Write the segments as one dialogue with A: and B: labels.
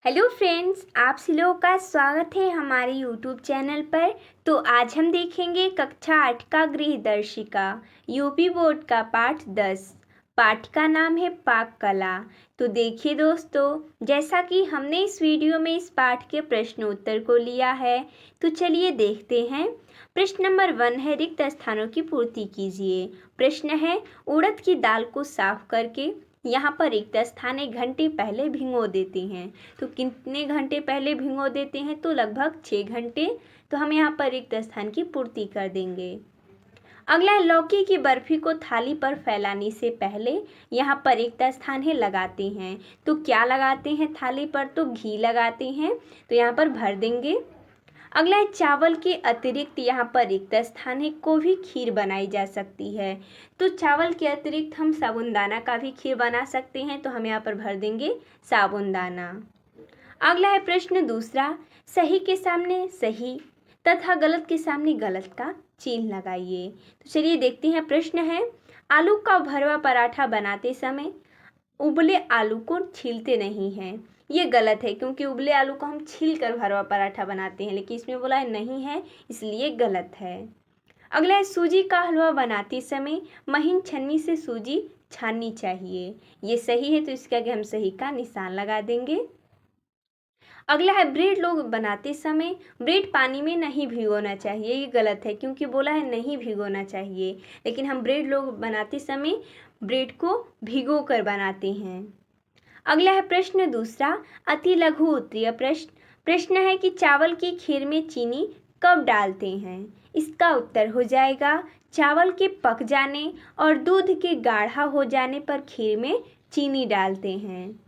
A: Hello friends, आप सभी लोगों का स्वागत है हमारे यूट्यूब चैनल पर। तो आज हम देखेंगे कक्षा 8 का गृहदर्शिका यूपी बोर्ड का पाठ 10। पाठ का नाम है पाक कला। तो देखिए दोस्तों, जैसा कि हमने इस वीडियो में इस पाठ के प्रश्न उत्तर को लिया है, तो चलिए देखते हैं। प्रश्न नंबर 1 है, रिक्त स्थानों की पूर्ति कीजिए। प्रश्न है, उड़द की दाल को साफ करके यहाँ पर रिक्त स्थान 1 घंटे पहले भिगो देते हैं। तो कितने घंटे पहले भिगो देते हैं? तो लगभग 6 घंटे। तो हम यहाँ पर रिक्त स्थान की पूर्ति कर देंगे। अगला है, लौकी की बर्फी को थाली पर फैलाने से पहले यहाँ पर रिक्त स्थान है लगाते हैं। तो क्या लगाते हैं थाली पर? तो घी लगाते हैं। तो यहाँ पर भर देंगे। अगला है, चावल के अतिरिक्त यहाँ पर रिक्त स्थान है को भी खीर बनाई जा सकती है। तो चावल के अतिरिक्त हम साबूदाना का भी खीर बना सकते हैं। तो हम यहाँ पर भर देंगे साबूदाना। अगला है प्रश्न दूसरा, सही के सामने सही तथा गलत के सामने गलत का चिन्ह लगाइए। तो चलिए देखते हैं। प्रश्न है, आलू का भरवा पराठा बनाते समय उबले आलू को छीलते नहीं हैं। ये गलत है, क्योंकि उबले आलू को हम छील कर भरवा पराठा बनाते हैं, लेकिन इसमें बोला है नहीं है, इसलिए गलत है। अगला है, सूजी का हलवा बनाते समय महीन छन्नी से सूजी छाननी चाहिए। ये सही है, तो इसके आगे हम सही का निशान लगा देंगे। अगला है, ब्रेड लोग बनाते समय ब्रेड पानी में नहीं भिगोना चाहिए। ये गलत है, क्योंकि बोला है नहीं भिगोना चाहिए, लेकिन हम ब्रेड लोग बनाते समय ब्रेड को भिगो कर बनाते हैं। अगला है प्रश्न दूसरा, अति लघु उत्तरीय प्रश्न। प्रश्न है कि चावल की खीर में चीनी कब डालते हैं? इसका उत्तर हो जाएगा, चावल के पक जाने और दूध के गाढ़ा हो जाने पर खीर में चीनी डालते हैं।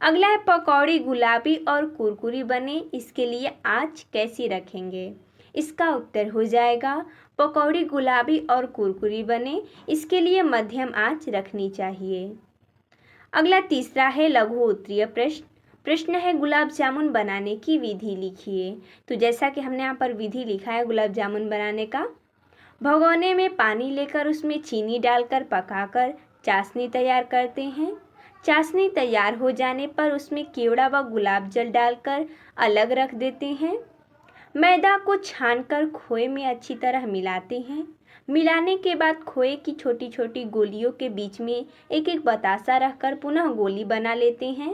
A: अगला है, पकौड़ी गुलाबी और कुरकुरी बने, इसके लिए आंच कैसी रखेंगे? इसका उत्तर हो जाएगा, पकौड़ी गुलाबी और कुरकुरी बने, इसके लिए मध्यम आंच रखनी चाहिए। अगला तीसरा है लघु उत्तरीय प्रश्न। प्रश्न है, गुलाब जामुन बनाने की विधि लिखिए। तो जैसा कि हमने यहाँ पर विधि लिखा है गुलाब जामुन बनाने का, भगोने में पानी लेकर उसमें चीनी डालकर पकाकर चाशनी तैयार करते हैं। चाशनी तैयार हो जाने पर उसमें केवड़ा व गुलाब जल डालकर अलग रख देते हैं। मैदा को छानकर खोए में अच्छी तरह मिलाते हैं। मिलाने के बाद खोए की छोटी छोटी गोलियों के बीच में एक एक बतासा रखकर पुनः गोली बना लेते हैं।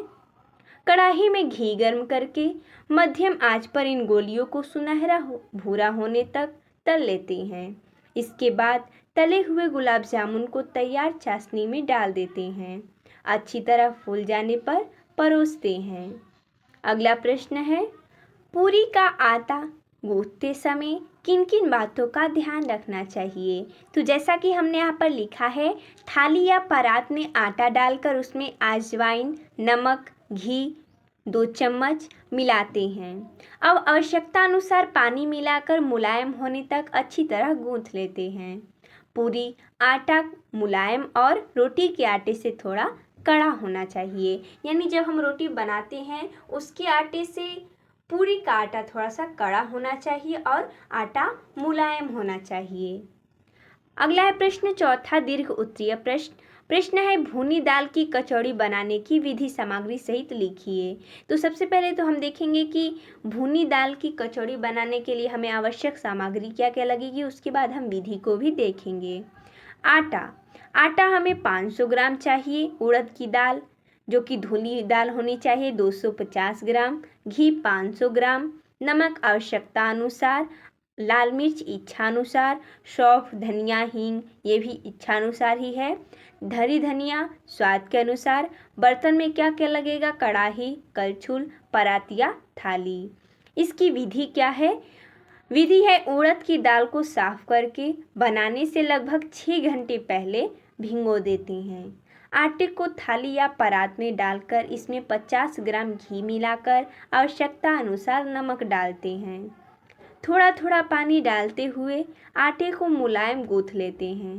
A: कढ़ाई में घी गर्म करके मध्यम आंच पर इन गोलियों को सुनहरा भूरा होने तक तल लेते हैं। इसके बाद तले हुए गुलाब जामुन को तैयार चाशनी में डाल देते हैं। अच्छी तरह फूल जाने पर परोसते हैं। अगला प्रश्न है, पूरी का आटा गूंथते समय किन किन बातों का ध्यान रखना चाहिए? तो जैसा कि हमने यहाँ पर लिखा है, थाली या परात में आटा डालकर उसमें अजवाइन, नमक, घी 2 चम्मच मिलाते हैं। अब आवश्यकता अनुसार पानी मिलाकर मुलायम होने तक अच्छी तरह गूंथ लेते हैं। पूरी आटा मुलायम और रोटी के आटे से थोड़ा कड़ा होना चाहिए। यानी जब हम रोटी बनाते हैं उसके आटे से पूरी का आटा थोड़ा सा कड़ा होना चाहिए और आटा मुलायम होना चाहिए। अगला है प्रश्न चौथा, दीर्घ उत्तरीय प्रश्न। प्रश्न है, भुनी दाल की कचौड़ी बनाने की विधि सामग्री सहित लिखिए। तो सबसे पहले तो हम देखेंगे कि भुनी दाल की कचौड़ी बनाने के लिए हमें आवश्यक सामग्री क्या क्या लगेगी, उसके बाद हम विधि को भी देखेंगे। आटा हमें 500 ग्राम चाहिए। उड़द की दाल जो कि धुली दाल होनी चाहिए 250 ग्राम। घी 500 ग्राम। नमक आवश्यकता अनुसार। लाल मिर्च इच्छानुसार। सौंफ, धनिया, हींग ये भी इच्छानुसार ही है। हरी धनिया स्वाद के अनुसार। बर्तन में क्या क्या लगेगा? कढ़ाई, कलछुल, परात या थाली। इसकी विधि क्या है? विधि है, उड़द की दाल को साफ करके बनाने से लगभग 6 घंटे पहले भिगो देते हैं। आटे को थाली या परात में डालकर इसमें 50 ग्राम घी मिलाकर आवश्यकता अनुसार नमक डालते हैं। थोड़ा थोड़ा पानी डालते हुए आटे को मुलायम गूंथ लेते हैं।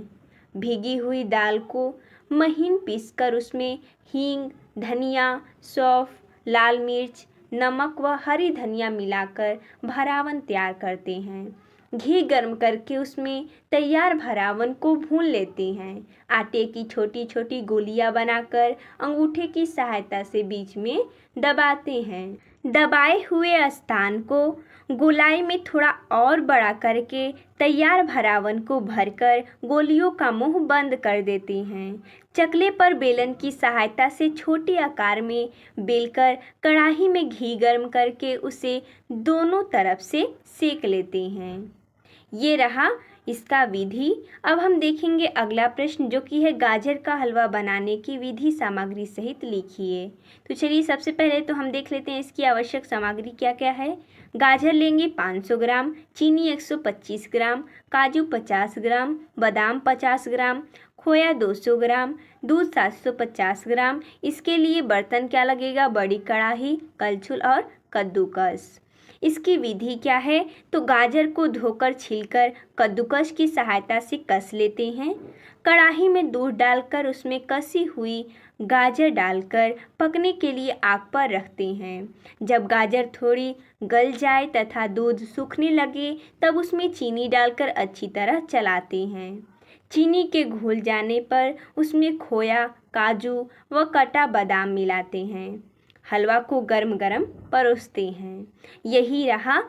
A: भीगी हुई दाल को महीन पीसकर उसमें हींग, धनिया, सौंफ, लाल मिर्च, नमक व हरी धनिया मिलाकर भरावन तैयार करते हैं। घी गर्म करके उसमें तैयार भरावन को भून लेते हैं। आटे की छोटी छोटी गोलियां बनाकर अंगूठे की सहायता से बीच में दबाते हैं। दबाए हुए स्थान को गोलाई में थोड़ा और बड़ा करके तैयार भरावन को भरकर गोलियों का मुंह बंद कर देते हैं। चकले पर बेलन की सहायता से छोटे आकार में बेलकर कढ़ाई में घी गर्म करके उसे दोनों तरफ से सेक लेते हैं। ये रहा इसका विधि। अब हम देखेंगे अगला प्रश्न, जो कि है गाजर का हलवा बनाने की विधि सामग्री सहित लिखिए। तो चलिए सबसे पहले तो हम देख लेते हैं इसकी आवश्यक सामग्री क्या क्या है। गाजर लेंगे 500 ग्राम, चीनी 125 ग्राम, काजू 50 ग्राम, बादाम 50 ग्राम, खोया 200 ग्राम, दूध 750 ग्राम। इसके लिए बर्तन क्या लगेगा, बड़ी कढ़ाई, कलछुल और कद्दूकस। इसकी विधि क्या है, तो गाजर को धोकर छीलकर कद्दूकस की सहायता से कस लेते हैं। कढ़ाई में दूध डालकर उसमें कसी हुई गाजर डालकर पकने के लिए आग पर रखते हैं। जब गाजर थोड़ी गल जाए तथा दूध सूखने लगे तब उसमें चीनी डालकर अच्छी तरह चलाते हैं। चीनी के घुल जाने पर उसमें खोया, काजू व कटा बादाम मिलाते हैं। हलवा को गरम गरम परोसते हैं। यही रहा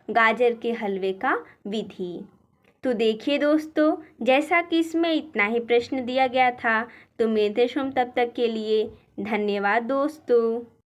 A: गाजर के हलवे का विधि। तो देखिए दोस्तों, जैसा कि इसमें इतना ही प्रश्न दिया गया था, तो मिलते हैं तब तक के लिए धन्यवाद दोस्तों।